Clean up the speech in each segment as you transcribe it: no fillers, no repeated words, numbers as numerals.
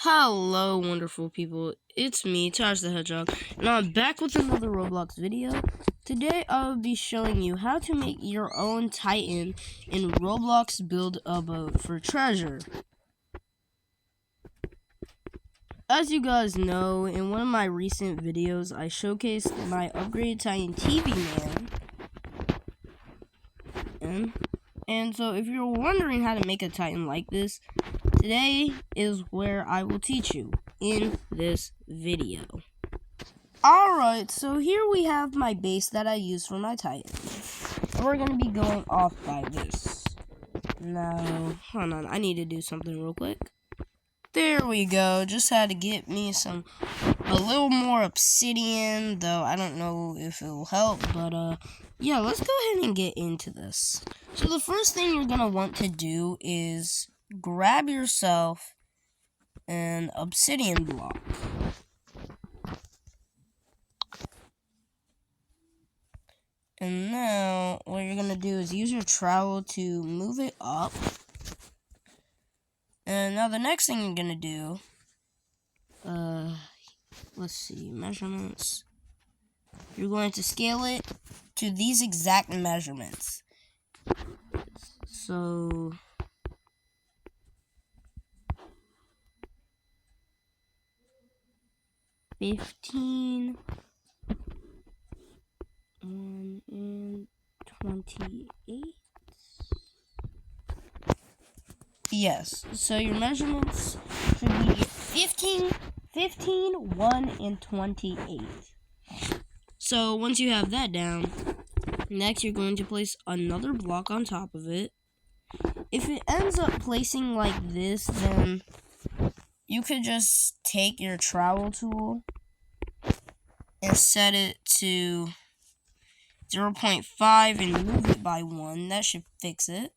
Hello, wonderful people. It's me, Taj the Hedgehog, and I'm back with another Roblox video. Today, I'll be showing you how to make your own Titan in Roblox Build a Boat for treasure. As you guys know, in one of my recent videos, I showcased my upgraded Titan TV man. And so, if you're wondering how to make a Titan like this, today is where I will teach you in this video. Alright, so here we have my base that I use for my Titan. And we're going to be going off by this. Now, hold on, I need to do something real quick. There we go, just had to get me a little more obsidian, though I don't know if it will help, but yeah, let's go ahead and get into this. So the first thing you're going to want to do is grab yourself an obsidian block. And now, what you're going to do is use your trowel to move it up. And now the next thing you're going to do, let's see, measurements. You're going to scale it to these exact measurements. So, $15 and 28. Yes, so your measurements should be 15, 1, and 28. So once you have that down, next you're going to place another block on top of it. If it ends up placing like this, then you could just take your trowel tool and set it to 0.5 and move it by 1. That should fix it.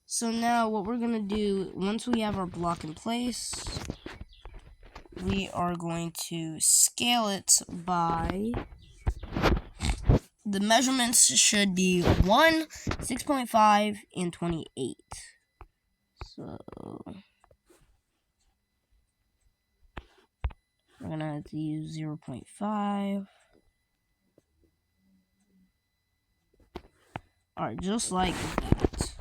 So now what we're going to do, once we have our block in place, we are going to scale it by, the measurements should be 1, 6.5, and 28. So we're going to have to use 0.5. Alright, just like that.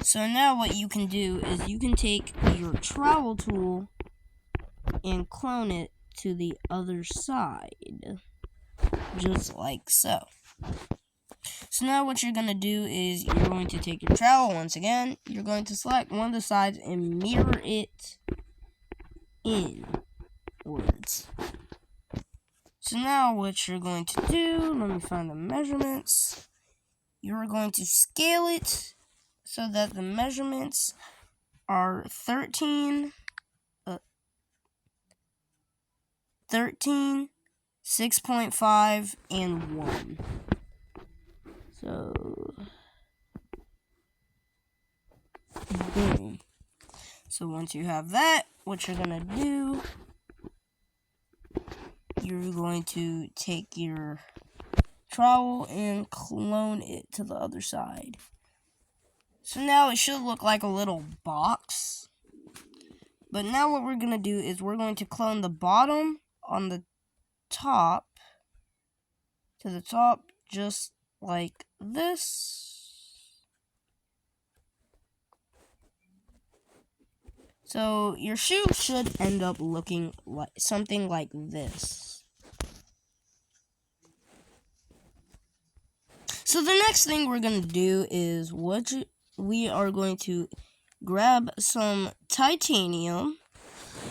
So now what you can do is you can take your trowel tool and clone it to the other side. Just like so. So now what you're going to do is you're going to take your trowel once again. You're going to select one of the sides and mirror it inwards. So now what you're going to do, let me find the measurements. You're going to scale it so that the measurements are 13, 6.5, and 1. So, boom. So once you have that, what you're going to do, you're going to take your trowel and clone it to the other side. So now it should look like a little box. But now what we're going to do is we're going to clone the bottom on the top to the top just like this. So your shoe should end up looking like something like this. So the next thing we're going to do is we are going to grab some titanium.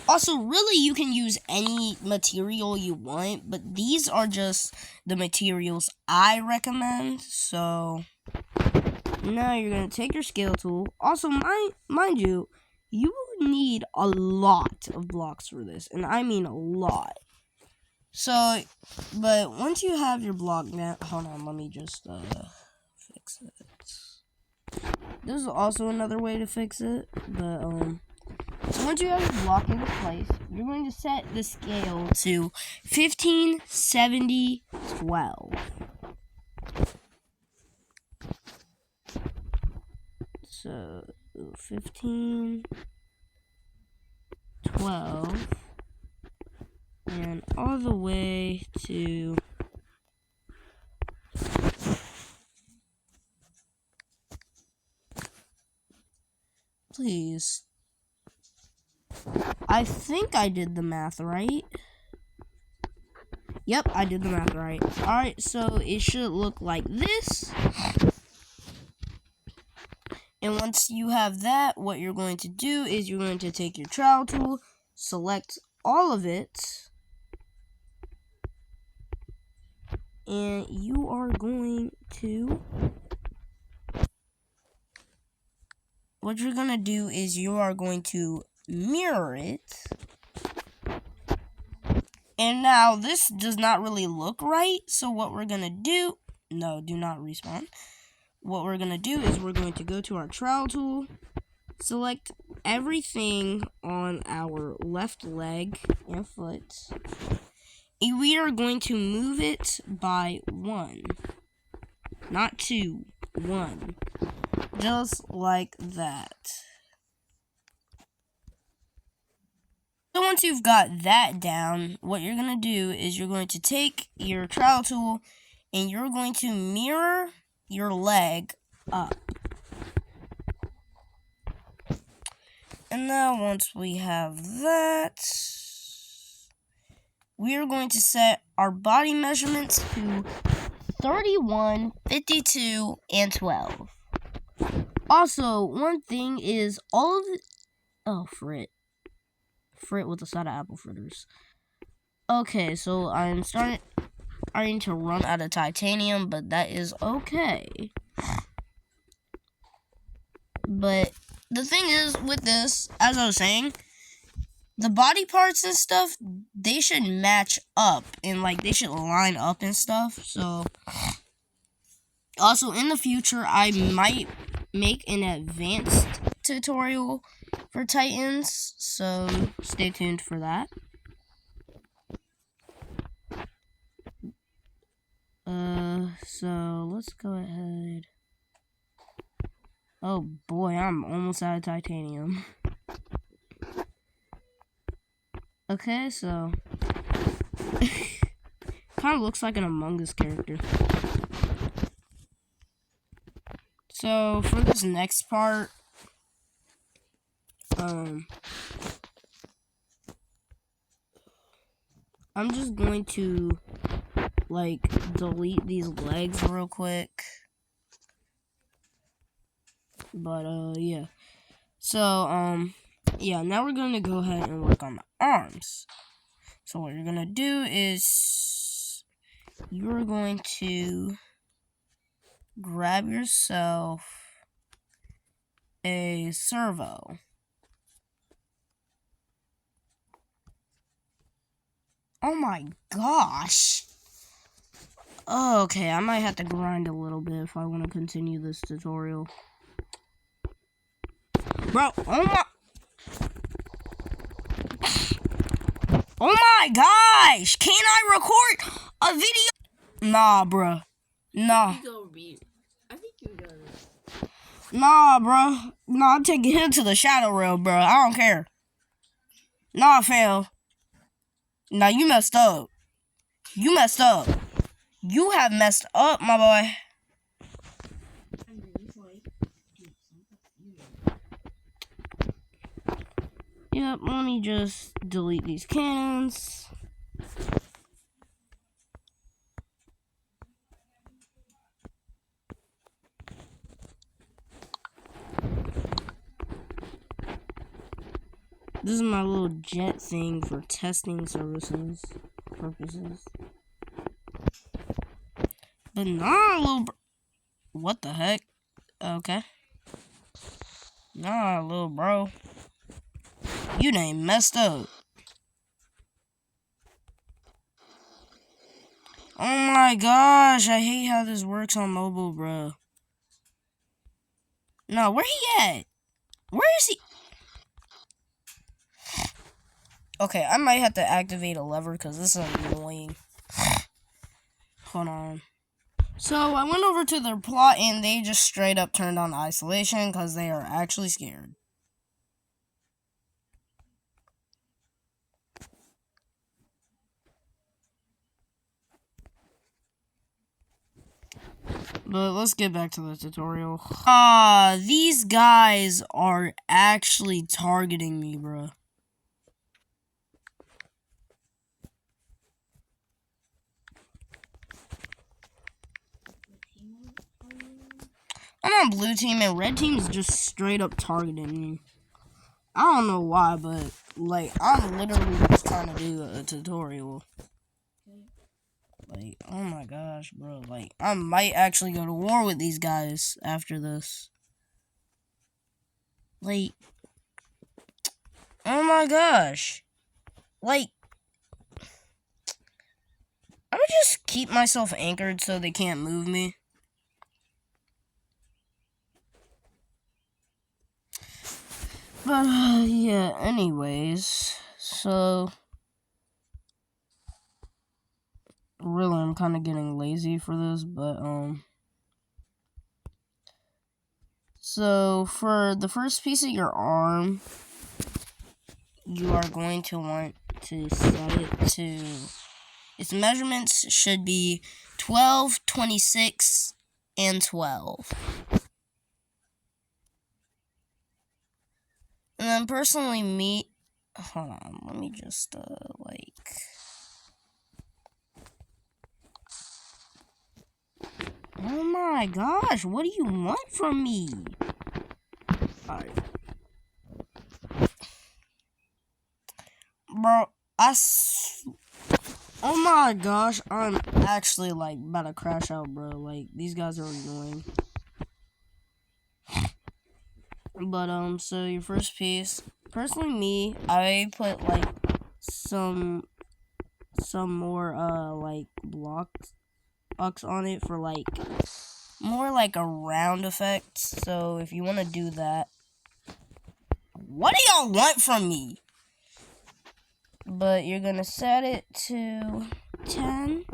Also, really, you can use any material you want, but these are just the materials I recommend. So now you're going to take your scale tool. Also, mind you, you will need a lot of blocks for this, and I mean a lot. So, but once you have your block now, hold on, let me just fix it. There's also another way to fix it, but so once you have your block in place, you're going to set the scale to 15, 70, 12. So 15, 12, and all the way to please. I think I did the math right. Yep, I did the math right. Alright, so it should look like this. And once you have that, what you're going to do is you're going to take your trowel tool, select all of it, and you are going to, what you're going to do is you are going to mirror it. And now this does not really look right, so what we're going to do, no, do not respawn. What we're going to do is we're going to go to our trowel tool, select everything on our left leg and foot. And we are going to move it by 1. Not 2, 1. Just like that. So once you've got that down, what you're going to do is you're going to take your trowel tool and you're going to mirror your leg up. And now once we have that, we are going to set our body measurements to 31, 52, and 12. Also, one thing is all of the... Oh, Frit with a side of apple fritters. Okay, so I'm starting to run out of titanium, but that is okay. But the thing is with this, as I was saying, the body parts and stuff, they should match up and like they should line up and stuff. So also in the future, I might make an advanced tutorial for Titans, so stay tuned for that. So let's go ahead. Oh boy, I'm almost out of titanium. Okay, so kind of looks like an Among Us character. So for this next part, I'm just going to like delete these legs real quick. But yeah. So yeah, now we're gonna go ahead and work on the arms. So what you're gonna do is you're going to grab yourself a servo. Oh my gosh. Oh, okay, I might have to grind a little bit if I want to continue this tutorial. Bro, oh my gosh! Can I record a video? Nah, bro. Nah. Nah, bro. Nah, I'm taking him to the shadow realm, bro. I don't care. Nah, fam. Nah, you messed up. You messed up. You have messed up, my boy. Yep, let me just delete these cannons. This is my little jet thing for testing purposes. But nah, little bro. What the heck? Okay. Nah, little bro. You done messed up. Oh my gosh, I hate how this works on mobile, bro. No, where he at? Where is he? Okay, I might have to activate a lever because this is annoying. Hold on. So I went over to their plot and they just straight up turned on isolation because they are actually scared. But let's get back to the tutorial. These guys are actually targeting me, bro. I'm on blue team and red team is just straight up targeting me. I don't know why, but like I'm literally just trying to do a tutorial. Like, oh my gosh, bro. Like, I might actually go to war with these guys after this. Like, oh my gosh. Like, I'm gonna just keep myself anchored so they can't move me. But, yeah, anyways. So, really, I'm kind of getting lazy for this, but, so, for the first piece of your arm, you are going to want to set it to, its measurements should be 12, 26, and 12. And then personally hold on, let me just, oh my gosh, what do you want from me? Alright. Bro, oh my gosh, I'm actually, like, about to crash out, bro. Like, these guys are annoying. But, so your first piece, personally me, I put, like, some more, like, blocks on it for, like, more like a round effect. So if you want to do that, what do y'all want from me? But you're gonna set it to 10,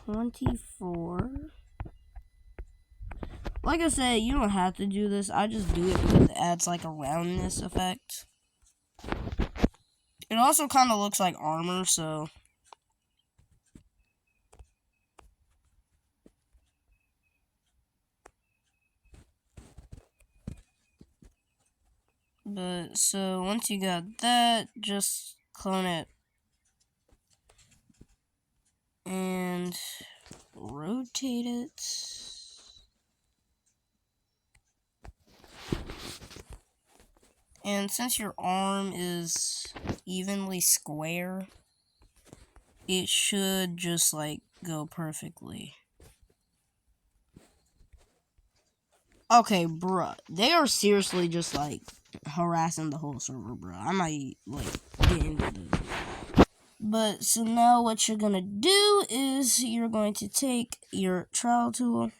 24. Like I said, you don't have to do this. I just do it because it adds like a roundness effect. It also kind of looks like armor, so. But, so, once you got that, just clone it. And rotate it. And since your arm is evenly square, it should just, like, go perfectly. Okay, bruh. They are seriously just, like, harassing the whole server, bruh. I might, like, get into this. But, so now what you're gonna do is you're going to take your trowel tool.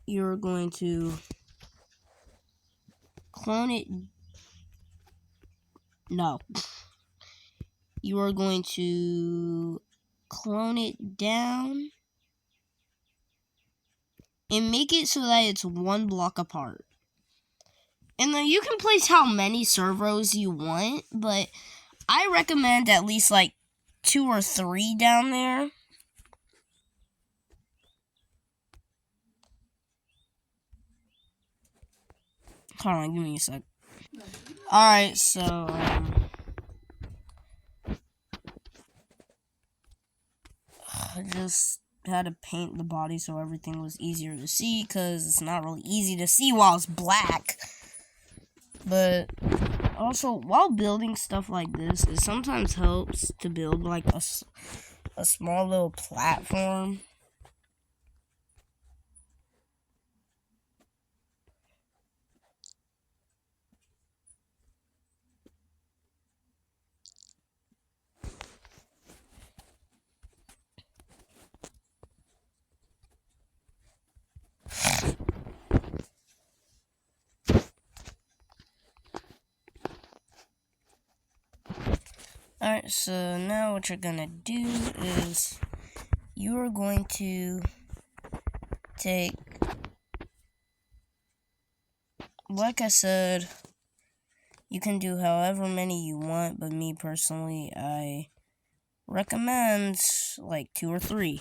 You're going to clone it. No. You are going to clone it down and make it so that it's one block apart. And then you can place how many servos you want, but I recommend at least like 2 or 3 down there. Hold on, give me a sec. Alright, so I just had to paint the body so everything was easier to see, because it's not really easy to see while it's black. But also, while building stuff like this, it sometimes helps to build like a small little platform. Alright, so now what you're gonna do is you are going to take, like I said, you can do however many you want, but me personally, I recommend like 2 or 3.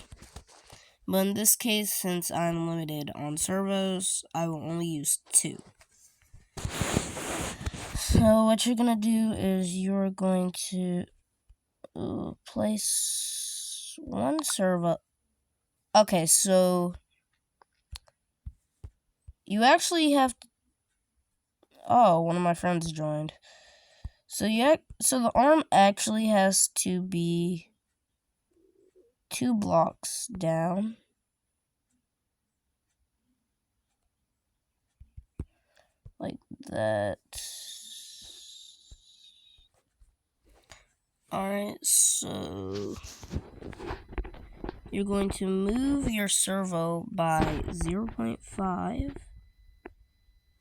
But in this case, since I'm limited on servos, I will only use 2. So what you're gonna do is you're going to place 1 servo. Okay, so you actually have to, oh, one of my friends joined. So so the arm actually has to be 2 blocks down. Like that. Alright, so you're going to move your servo by 0.5.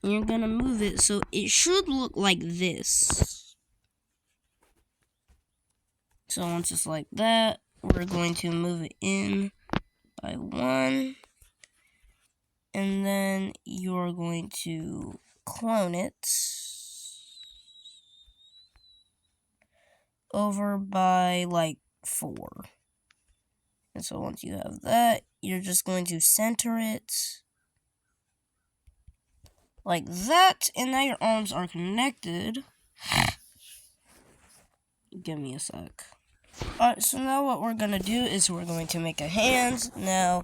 And you're going to move it so it should look like this. So once it's like that, we're going to move it in by 1. And then you're going to clone it over by like 4. And so once you have that, you're just going to center it like that, and now your arms are connected. Give me a sec. Alright, so now what we're gonna do is we're going to make a hand. Now,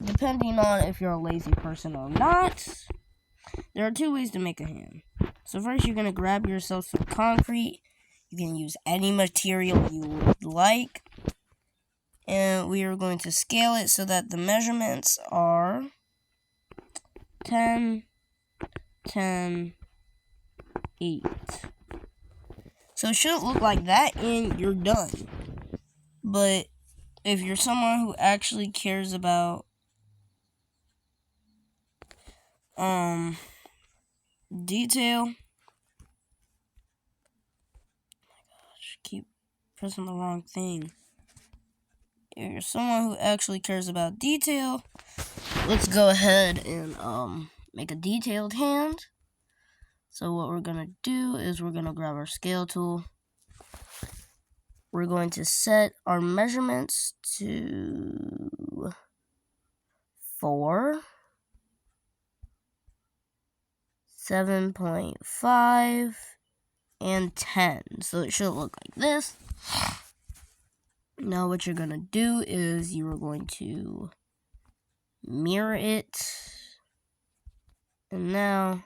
depending on if you're a lazy person or not, there are 2 ways to make a hand. So first, you're gonna grab yourself some concrete. You can use any material you would like. And we are going to scale it so that the measurements are 10, 10, 8. So it shouldn't look like that and you're done. But if you're someone who actually cares about detail, keep pressing the wrong thing. If you're someone who actually cares about detail, let's go ahead and make a detailed hand. So what we're gonna do is we're gonna grab our scale tool. We're going to set our measurements to 4, 7.5, and 10. So it should look like this. Now what you're gonna do is you are going to mirror it. And now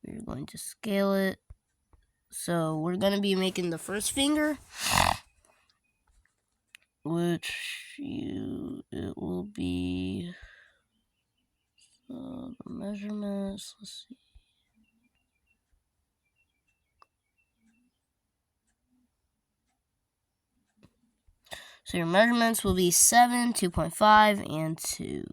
we're going to scale it. So we're going to be making the first finger, which it will be the measurements. Let's see. So your measurements will be 7, 2.5, and 2.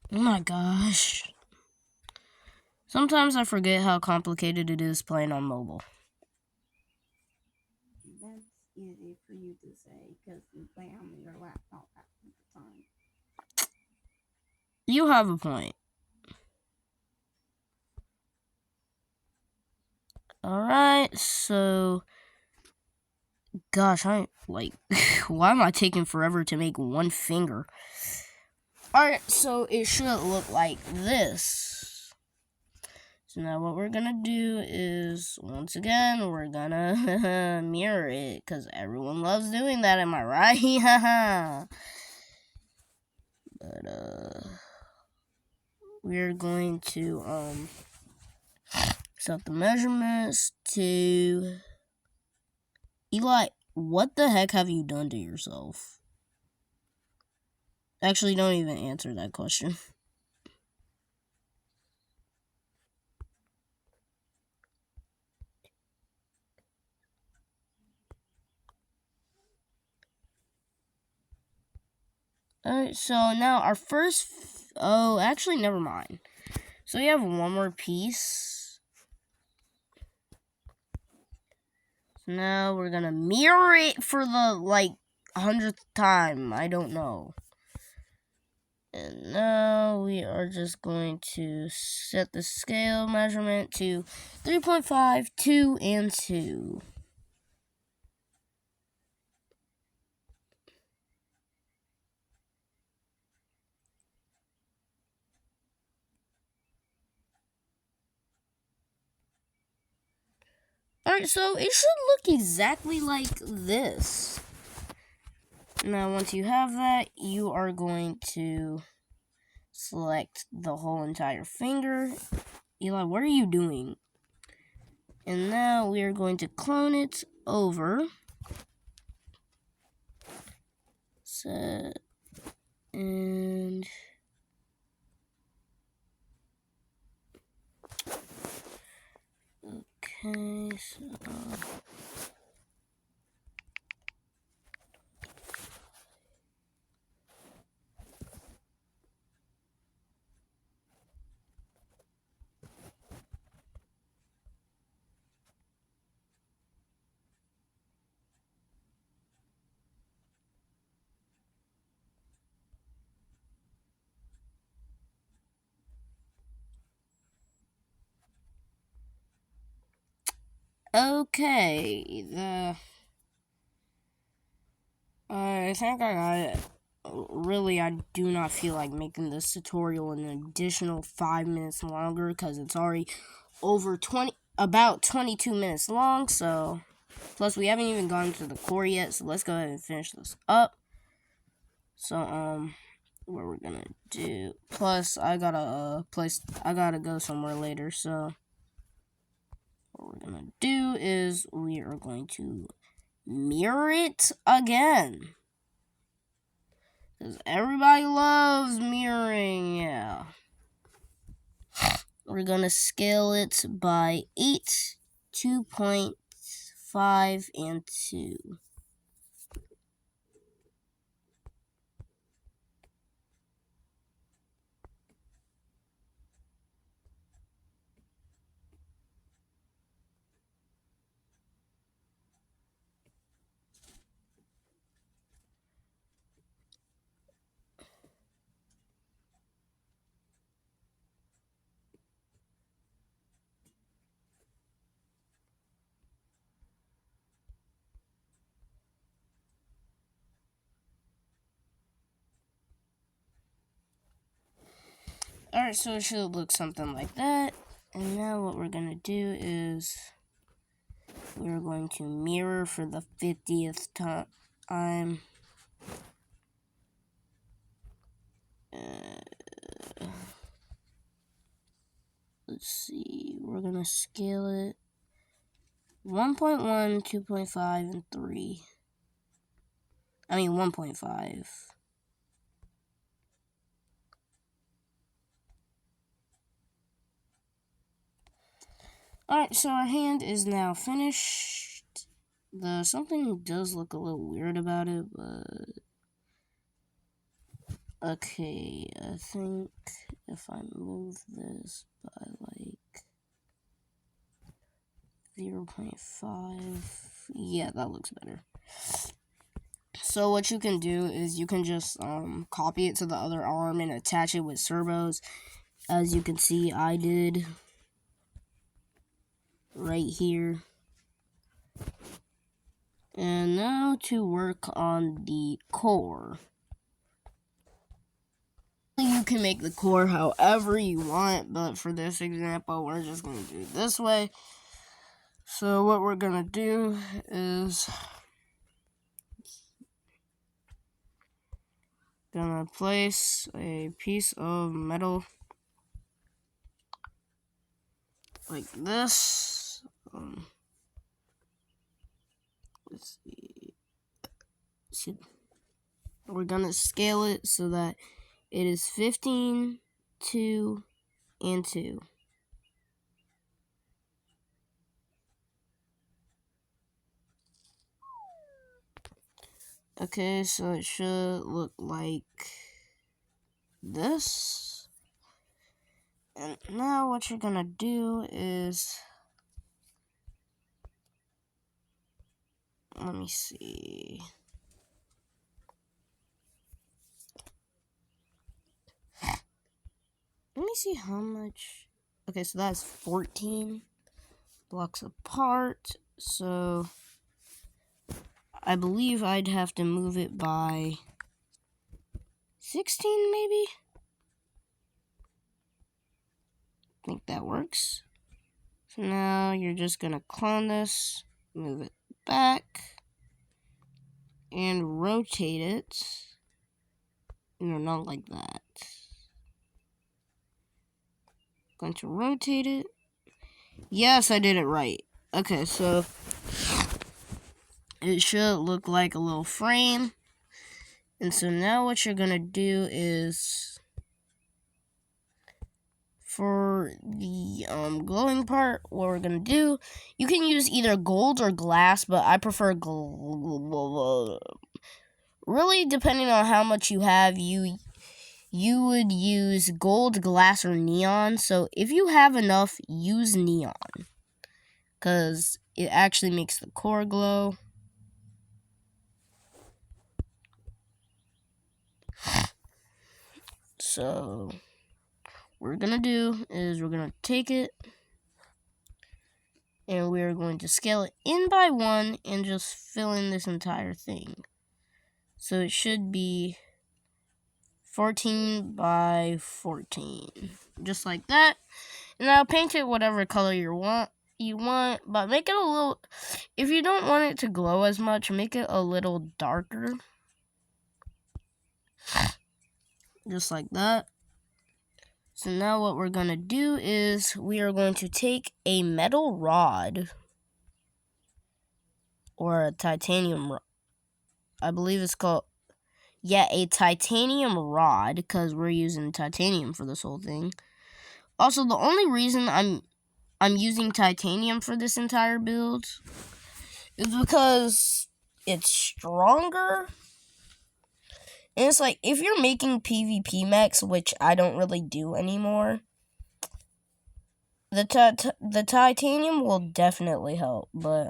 Oh my gosh. Sometimes I forget how complicated it is playing on mobile. That's easy for you to say because you play on your laptop at the time. You have a point. Alright, so gosh, why am I taking forever to make 1 finger? Alright, so it should look like this. So now what we're gonna do is, once again, we're gonna mirror it, because everyone loves doing that, am I right? But, we're going to, set the measurements to... Eli, what the heck have you done to yourself? Actually, don't even answer that question. Alright, so now our first... oh, actually, never mind. So we have one more piece. So now we're gonna mirror it for the, 100th time. I don't know. And now we are just going to set the scale measurement to 3.5, 2, and 2. Alright, so it should look exactly like this. Now, once you have that, you are going to select the whole entire finger. Eli, what are you doing? And now we are going to clone it over. Set. And... okay, so... okay, I think I got it. Really, I do not feel like making this tutorial an additional 5 minutes longer because it's already over about 22 minutes long. So, plus we haven't even gone to the core yet. So let's go ahead and finish this up. So, what we're gonna do? Plus, I gotta I gotta go somewhere later. So, what we're gonna do is we are going to mirror it again. Because everybody loves mirroring, yeah. We're going to scale it by 8, 2.5, and 2. Alright, so it should look something like that. And now what we're going to do is we're going to mirror for the 50th time. Let's see, we're going to scale it 1.1, 2.5, and 3. I mean 1.5. Alright, so our hand is now finished. Something does look a little weird about it, but... okay, I think if I move this by, 0.5... yeah, that looks better. So what you can do is you can just copy it to the other arm and attach it with servos. As you can see, I did right here. And now to work on the core. You can make the core however you want, but for this example, we're just going to do it this way. So what we're going to do is gonna place a piece of metal like this. Let's see. We're gonna scale it so that it is 15, 2, and 2. Okay, so it should look like this. And now what you're gonna do is, let me see. Let me see how much. Okay, so that's 14 blocks apart. So I believe I'd have to move it by 16, maybe? I think that works. So now you're just gonna clone this, move it back, and rotate it. No, not like that. Going to rotate it. Yes, I did it right. Okay, so it should look like a little frame. And so now what you're gonna do is, for the glowing part, what we're gonna do, you can use either gold or glass, but I prefer gold. Really, depending on how much you have, you would use gold, glass, or neon. So if you have enough, use neon, because it actually makes the core glow. So what we're gonna do is we're gonna take it and we're going to scale it in by 1 and just fill in this entire thing. So it should be 14 by 14, just like that. And now paint it whatever color you want, but make it a little, if you don't want it to glow as much, make it a little darker, just like that. So now what we're going to do is we are going to take a metal rod, or a titanium rod. I believe it's called, yeah, a titanium rod, because we're using titanium for this whole thing. Also, the only reason I'm using titanium for this entire build is because it's stronger. And it's like, if you're making PvP mechs, which I don't really do anymore, the titanium will definitely help. But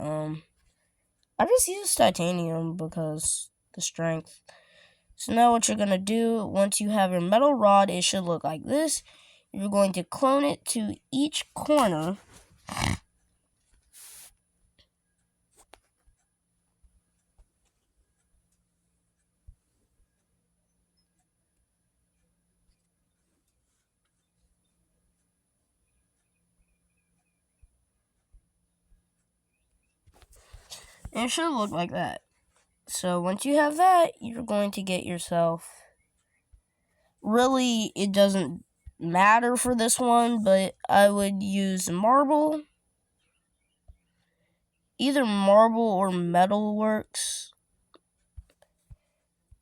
I just use titanium because the strength. So now what you're gonna do, once you have your metal rod, it should look like this. You're going to clone it to each corner. And it should look like that. So once you have that, you're going to get yourself, really, it doesn't matter for this one, but I would use marble. Either marble or metal works.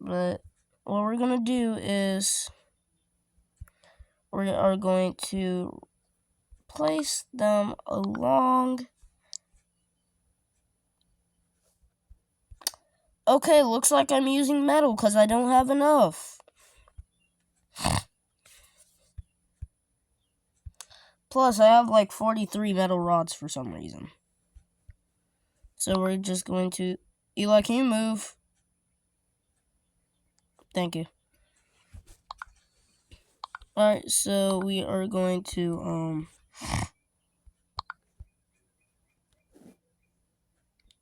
But what we're going to do is we are going to place them along. Okay, looks like I'm using metal because I don't have enough. Plus, I have like 43 metal rods for some reason. So we're just going to... Eli, can you move? Thank you. Alright, so we are going to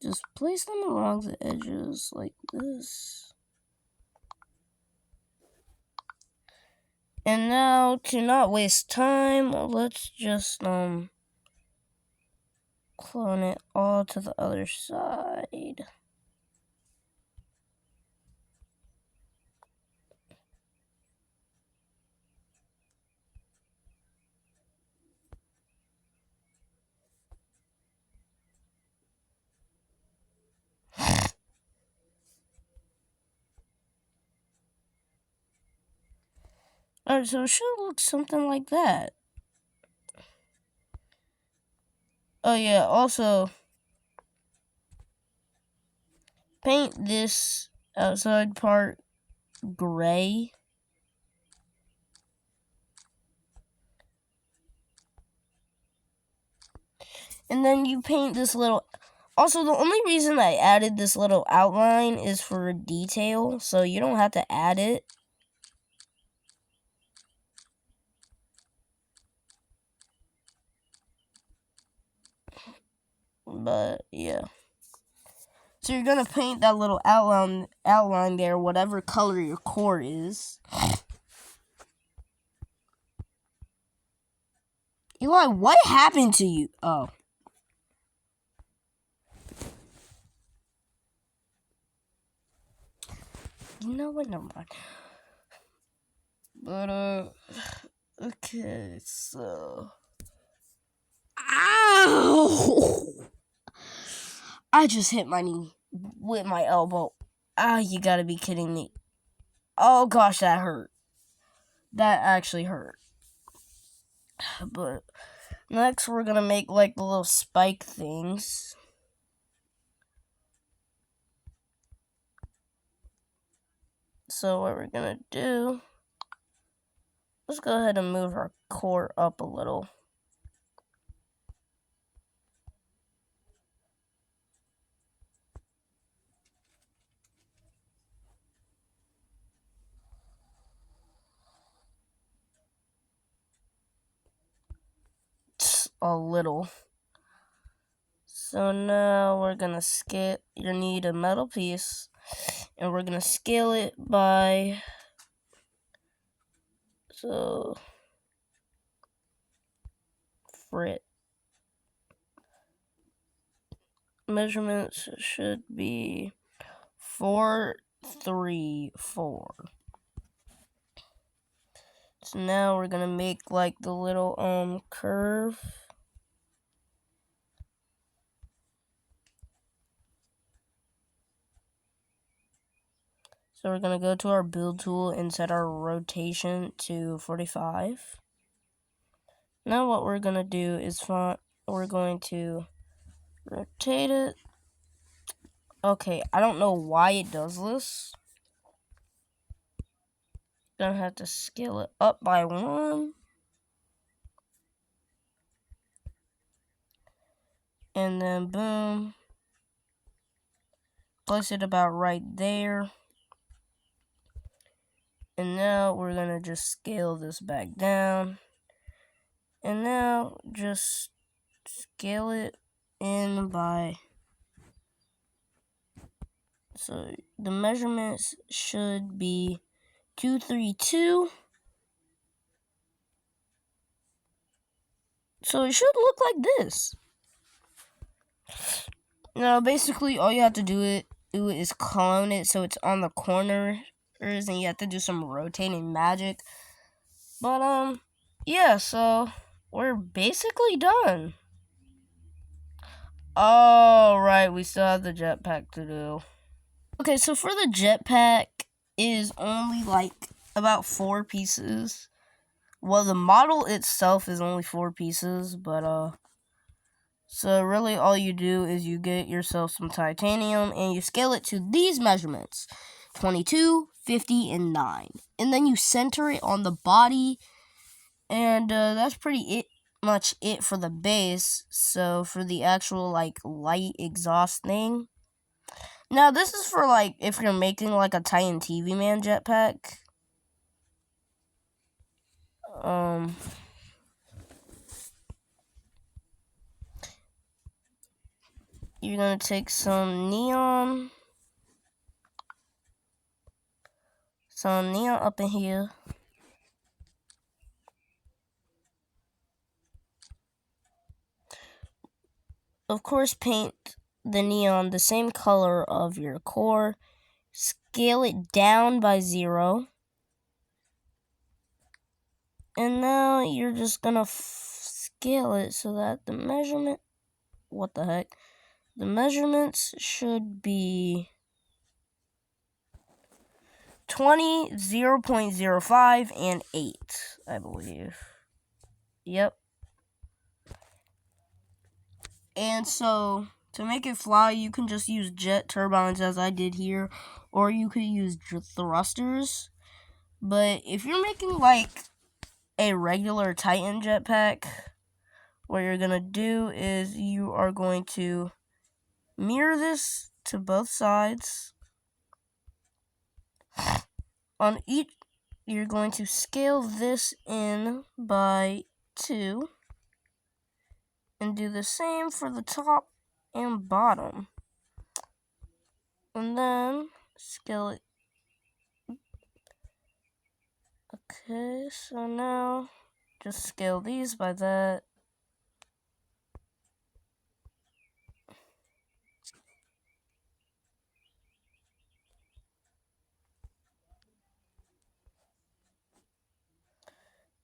just place them along the edges like this. And now, to not waste time, let's just clone it all to the other side. Alright, so it should look something like that. Oh yeah, also paint this outside part gray. And then you paint this little... Also, the only reason I added this little outline is for detail, so you don't have to add it. But, yeah. So you're gonna paint that little outline there, whatever color your core is. Eli, what happened to you? Oh. You know what? Never mind. But, okay, so... Ow! I just hit my knee with my elbow. Ah, you gotta be kidding me. Oh gosh, that hurt. That actually hurt. But next we're gonna make like the little spike things. So what we're gonna do, let's go ahead and move our core up a little. A little. So now we're gonna scale. You need a metal piece, and we're gonna scale it by. So frit measurements should be 434. So now we're gonna make like the little curve. So we're gonna go to our build tool and set our rotation to 45. Now what we're gonna do is we're going to rotate it. Okay, I don't know why it does this. Gonna have to scale it up by 1. And then boom. Place it about right there. And now we're gonna just scale this back down. And now just scale it in by... So the measurements should be 232. So it should look like this. Now basically all you have to do is clone it so it's on the corners, and you have to do some rotating magic. But yeah, so we're basically done. Alright, we still have the jetpack to do. Okay, so for the jetpack is only like about 4 pieces. Well, the model itself is only 4 pieces, but so really all you do is you get yourself some titanium and you scale it to these measurements: 22, 50, and 9. And then you center it on the body, and that's pretty much it for the base. So for the actual like light exhaust thing. Now this is for like if you're making like a Titan TV Man jetpack. You're gonna take some neon up in here. Of course, paint the neon the same color of your core. Scale it down by 0. And now you're just gonna scale it so that the measurement... What the heck? The measurements should be 20, 0.05, and 8, I believe. Yep. And so To make it fly, you can just use jet turbines as I did here, or you could use thrusters. But if you're making like a regular Titan jetpack, what you're gonna do is you are going to mirror this to both sides. On each, you're going to scale this in by 2 and do the same for the top and bottom. And then scale it. Okay, so now just scale these by that.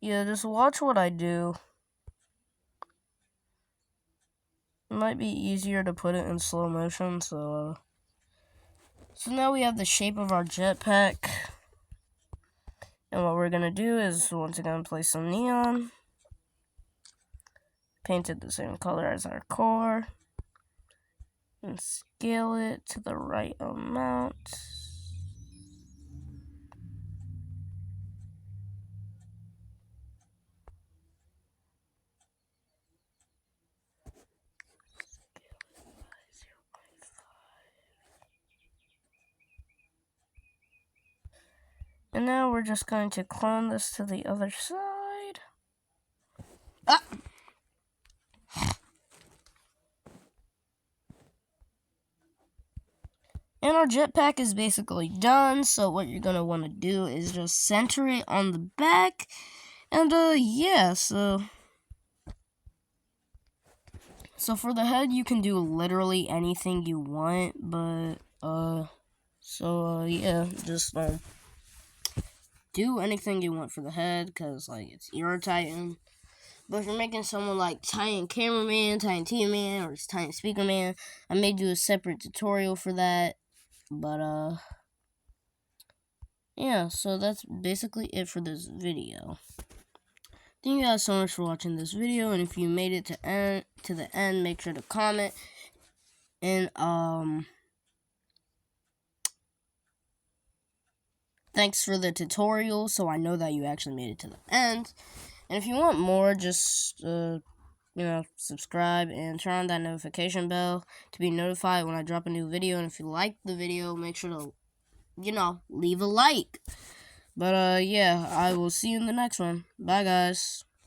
Yeah, just watch what I do. It might be easier to put it in slow motion, so now we have the shape of our jetpack. And what we're gonna do is, once again, place some neon. Paint it the same color as our core. And scale it to the right amount. And now we're just going to clone this to the other side. Ah! And our jetpack is basically done, so what you're going to want to do is just center it on the back. And yeah, so for the head, you can do literally anything you want, but yeah, just do anything you want for the head, because like it's your Titan. But if you're making someone like Titan Cameraman, Titan TV Man, or Titan Speaker Man, I may do a separate tutorial for that. But yeah, so that's basically it for this video. Thank you guys so much for watching this video, and if you made it to the end, make sure to comment and thanks for the tutorial, so I know that you actually made it to the end. And if you want more, just subscribe and turn on that notification bell to be notified when I drop a new video. And if you like the video, make sure to leave a like. But yeah, I will see you in the next one. Bye guys.